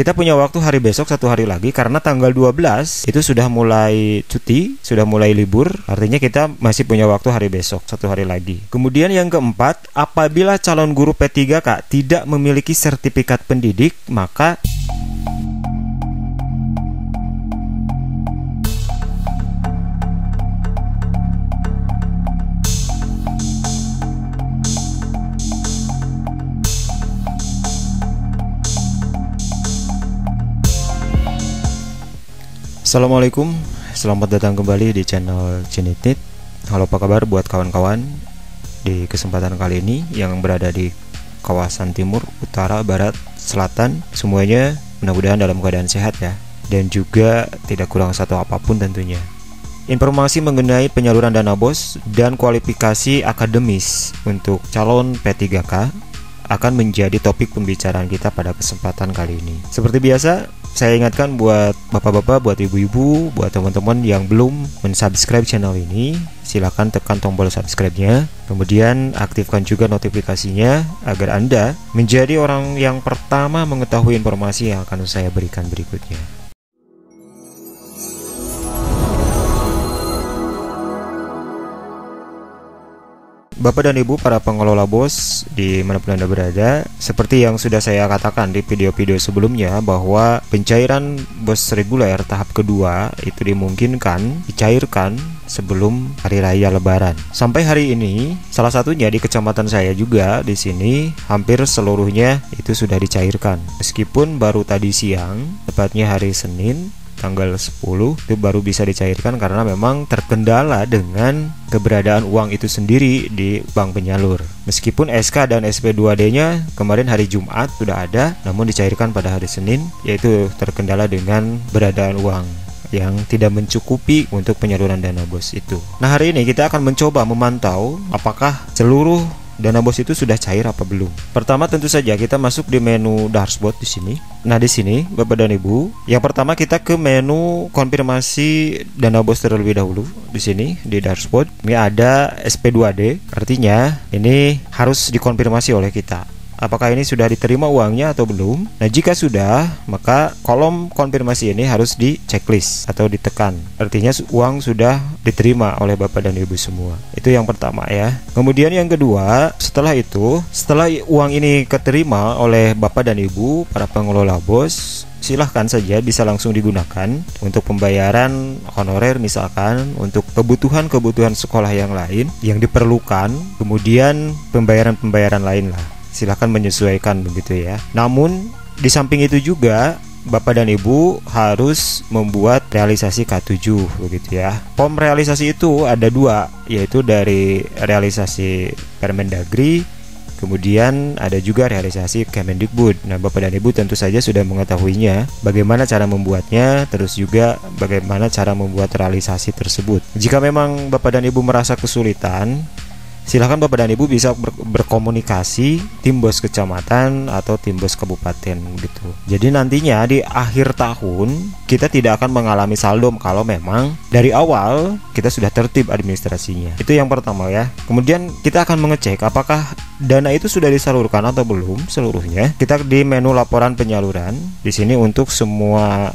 kita punya waktu hari besok 1 hari lagi karena tanggal 12 itu sudah mulai cuti, sudah mulai libur. Artinya kita masih punya waktu hari besok 1 hari lagi. Kemudian yang keempat, apabila calon guru P3K tidak memiliki sertifikat pendidik, maka Assalamualaikum, selamat datang kembali di channel Cinitnit. Halo, apa kabar buat kawan-kawan di kesempatan kali ini yang berada di kawasan timur, utara, barat, selatan. Semuanya mudah-mudahan dalam keadaan sehat ya, dan juga tidak kurang satu apapun tentunya. Informasi mengenai penyaluran dana BOS dan kualifikasi akademis untuk calon P3K akan menjadi topik pembicaraan kita pada kesempatan kali ini. Seperti biasa, saya ingatkan buat bapak-bapak, buat ibu-ibu, buat teman-teman yang belum mensubscribe channel ini, silahkan tekan tombol subscribe-nya. Kemudian aktifkan juga notifikasinya agar Anda menjadi orang yang pertama mengetahui informasi yang akan saya berikan berikutnya. Bapak dan Ibu para pengelola BOS di manapun Anda berada, seperti yang sudah saya katakan di video-video sebelumnya bahwa pencairan BOS reguler tahap kedua itu dimungkinkan dicairkan sebelum hari raya Lebaran. Sampai hari ini, salah satunya di kecamatan saya juga di sini hampir seluruhnya itu sudah dicairkan. Meskipun baru tadi siang, tepatnya hari Senin tanggal 10 itu baru bisa dicairkan karena memang terkendala dengan keberadaan uang itu sendiri di bank penyalur. Meskipun SK dan SP2D-nya kemarin hari Jumat sudah ada, namun dicairkan pada hari Senin, yaitu terkendala dengan keberadaan uang yang tidak mencukupi untuk penyaluran dana BOS itu. Nah, hari ini kita akan mencoba memantau apakah seluruh dana BOS itu sudah cair apa belum. Pertama tentu saja kita masuk di menu dashboard di sini. Nah, di sini Bapak dan Ibu, yang pertama kita ke menu konfirmasi dana BOS terlebih dahulu. Di sini di dashboard ini ada SP2D, artinya ini harus dikonfirmasi oleh kita. Apakah ini sudah diterima uangnya atau belum? Nah, jika sudah, maka kolom konfirmasi ini harus di checklist atau ditekan. Artinya uang sudah diterima oleh Bapak dan Ibu semua. Itu yang pertama ya. Kemudian yang kedua, setelah uang ini keterima oleh Bapak dan Ibu para pengelola BOS, silahkan saja bisa langsung digunakan untuk pembayaran honorer, misalkan untuk kebutuhan-kebutuhan sekolah yang lain yang diperlukan, kemudian pembayaran-pembayaran lain lah. Silahkan menyesuaikan begitu ya. Namun di samping itu juga Bapak dan Ibu harus membuat realisasi K7 begitu ya. Form realisasi itu ada dua, yaitu dari realisasi Permendagri, kemudian ada juga realisasi Kemendikbud. Nah, Bapak dan Ibu tentu saja sudah mengetahuinya bagaimana cara membuatnya, terus juga bagaimana cara membuat realisasi tersebut. Jika memang Bapak dan Ibu merasa kesulitan, silakan Bapak dan Ibu bisa berkomunikasi tim BOS kecamatan atau tim BOS kabupaten gitu. Jadi nantinya di akhir tahun kita tidak akan mengalami saldo kalau memang dari awal kita sudah tertib administrasinya. Itu yang pertama ya. Kemudian kita akan mengecek apakah dana itu sudah disalurkan atau belum seluruhnya. Kita di menu laporan penyaluran di sini untuk semua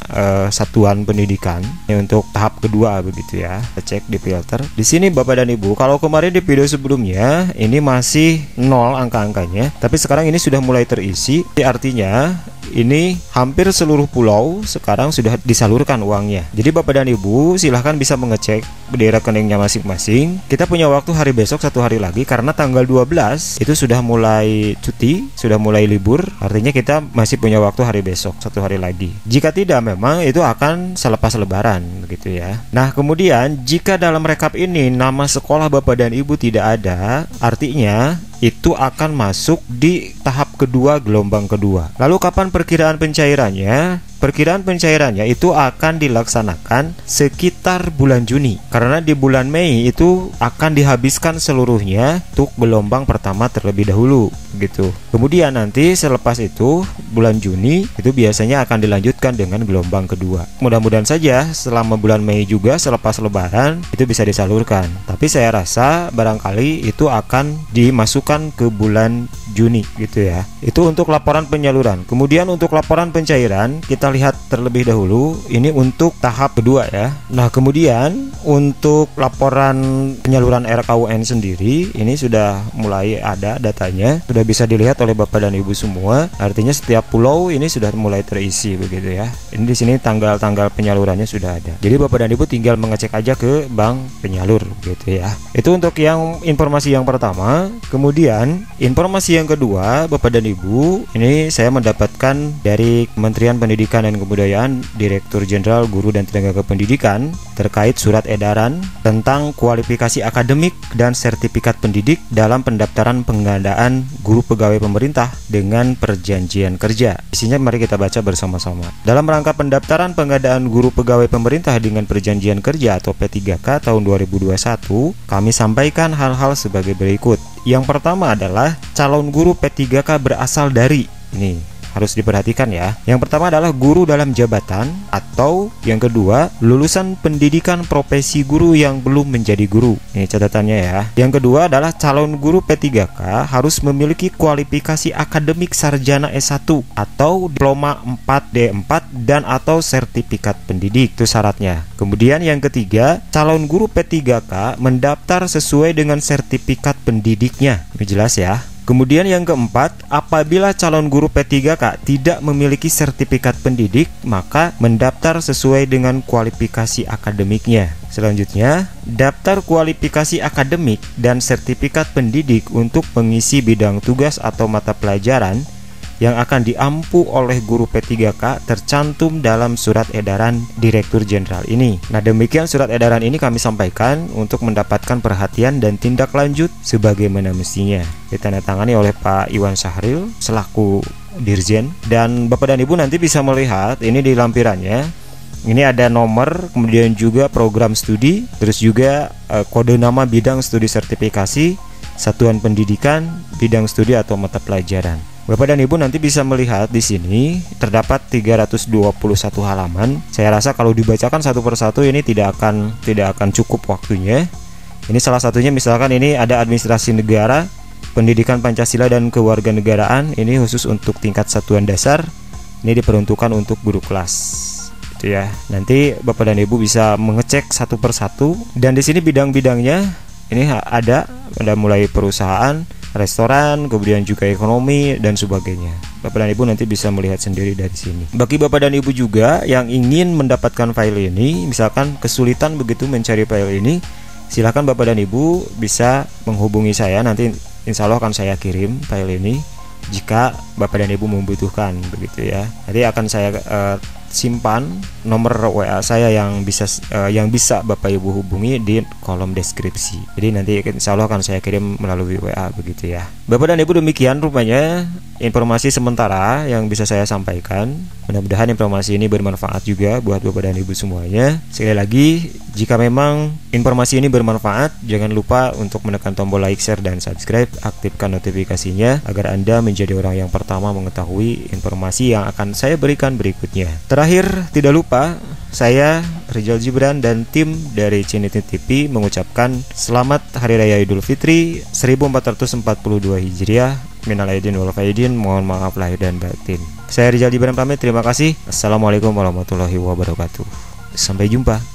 satuan pendidikan ini untuk tahap kedua begitu ya. Kita cek di filter. Di sini Bapak dan Ibu, kalau kemarin di video sebelumnya ini masih 0 angka-angkanya, tapi sekarang ini sudah mulai terisi. Artinya ini hampir seluruh pulau sekarang sudah disalurkan uangnya. Jadi Bapak dan Ibu silahkan bisa mengecek di rekeningnya masing-masing. Kita punya waktu hari besok 1 hari lagi karena tanggal 12 itu sudah mulai cuti, sudah mulai libur. Artinya kita masih punya waktu hari besok 1 hari lagi. Jika tidak, memang itu akan selepas Lebaran begitu ya. Nah, kemudian jika dalam rekap ini nama sekolah Bapak dan Ibu tidak ada, artinya itu akan masuk di tahap kedua, gelombang kedua. Lalu kapan perkiraan pencairannya? perkiraan pencairannya itu akan dilaksanakan sekitar bulan Juni, karena di bulan Mei itu akan dihabiskan seluruhnya untuk gelombang pertama terlebih dahulu gitu. Kemudian nanti selepas itu bulan Juni itu biasanya akan dilanjutkan dengan gelombang kedua. Mudah-mudahan saja selama bulan Mei juga selepas lebaran itu bisa disalurkan. Tapi saya rasa barangkali itu akan dimasukkan ke bulan Juni gitu ya. Itu untuk laporan penyaluran. Kemudian untuk laporan pencairan kita lihat terlebih dahulu, ini untuk tahap kedua ya. Nah, kemudian untuk laporan penyaluran RKUN sendiri ini sudah mulai ada datanya, sudah bisa dilihat oleh Bapak dan Ibu semua. Artinya setiap pulau ini sudah mulai terisi begitu ya. Ini di sini tanggal-tanggal penyalurannya sudah ada. Jadi Bapak dan Ibu tinggal mengecek aja ke bank penyalur gitu ya. Itu untuk yang informasi yang pertama. Kemudian informasi yang kedua, Bapak dan Ibu, ini saya mendapatkan dari Kementerian Pendidikan dan Kebudayaan, Direktur Jenderal Guru dan Tenaga Kependidikan terkait surat edaran tentang kualifikasi akademik dan sertifikat pendidik dalam pendaftaran pengadaan guru pegawai pemerintah dengan perjanjian kerja. Isinya mari kita baca bersama-sama. Dalam rangka pendaftaran pengadaan guru pegawai pemerintah dengan perjanjian kerja atau P3K tahun 2021, kami sampaikan hal-hal sebagai berikut. Yang pertama adalah calon guru P3K berasal dari, ini harus diperhatikan ya. Yang pertama adalah guru dalam jabatan, atau yang kedua lulusan pendidikan profesi guru yang belum menjadi guru. Ini catatannya ya. Yang kedua adalah calon guru P3K harus memiliki kualifikasi akademik sarjana S1 atau diploma 4D4 dan atau sertifikat pendidik. Itu syaratnya. Kemudian yang ketiga, calon guru P3K mendaftar sesuai dengan sertifikat pendidiknya. Ini jelas ya. Kemudian yang keempat, apabila calon guru P3K tidak memiliki sertifikat pendidik, maka mendaftar sesuai dengan kualifikasi akademiknya. Selanjutnya, daftar kualifikasi akademik dan sertifikat pendidik untuk mengisi bidang tugas atau mata pelajaran yang akan diampu oleh guru P3K tercantum dalam surat edaran Direktur Jenderal ini. Nah, demikian surat edaran ini kami sampaikan untuk mendapatkan perhatian dan tindak lanjut sebagaimana mestinya. Ditandatangani oleh Pak Iwan Syahril selaku Dirjen, dan Bapak dan Ibu nanti bisa melihat ini di lampirannya. Ini ada nomor, kemudian juga program studi, terus juga kode nama bidang studi sertifikasi, satuan pendidikan, bidang studi atau mata pelajaran. Bapak dan Ibu nanti bisa melihat di sini terdapat 321 halaman. Saya rasa kalau dibacakan satu persatu ini tidak akan cukup waktunya. Ini salah satunya, misalkan ini ada administrasi negara, pendidikan Pancasila dan kewarganegaraan. Ini khusus untuk tingkat satuan dasar. Ini diperuntukkan untuk guru kelas. Itu ya. Nanti Bapak dan Ibu bisa mengecek satu persatu. Dan di sini bidang-bidangnya ini ada mulai perusahaan, restoran, kemudian juga ekonomi dan sebagainya. Bapak dan Ibu nanti bisa melihat sendiri dari sini. Bagi Bapak dan Ibu juga yang ingin mendapatkan file ini, misalkan kesulitan begitu mencari file ini, silakan Bapak dan Ibu bisa menghubungi saya. Nanti insya Allah akan saya kirim file ini jika Bapak dan Ibu membutuhkan begitu ya. Nanti akan saya simpan nomor WA saya yang bisa Bapak Ibu hubungi di kolom deskripsi. Jadi nanti insya Allah akan saya kirim melalui WA begitu ya. Bapak dan Ibu, demikian rupanya informasi sementara yang bisa saya sampaikan. Mudah-mudahan informasi ini bermanfaat juga buat Bapak dan Ibu semuanya. Sekali lagi, jika memang informasi ini bermanfaat, jangan lupa untuk menekan tombol like, share, dan subscribe. Aktifkan notifikasinya agar Anda menjadi orang yang pertama mengetahui informasi yang akan saya berikan berikutnya. Terakhir, tidak lupa, saya Rizal Gibran dan tim dari Ciniti TV mengucapkan selamat Hari Raya Idul Fitri 1442 Hijriah. Minal aidin wal faidin, mohon maaf lahir dan batin. Saya Rizal Gibran pamit, terima kasih. Assalamualaikum warahmatullahi wabarakatuh. Sampai jumpa.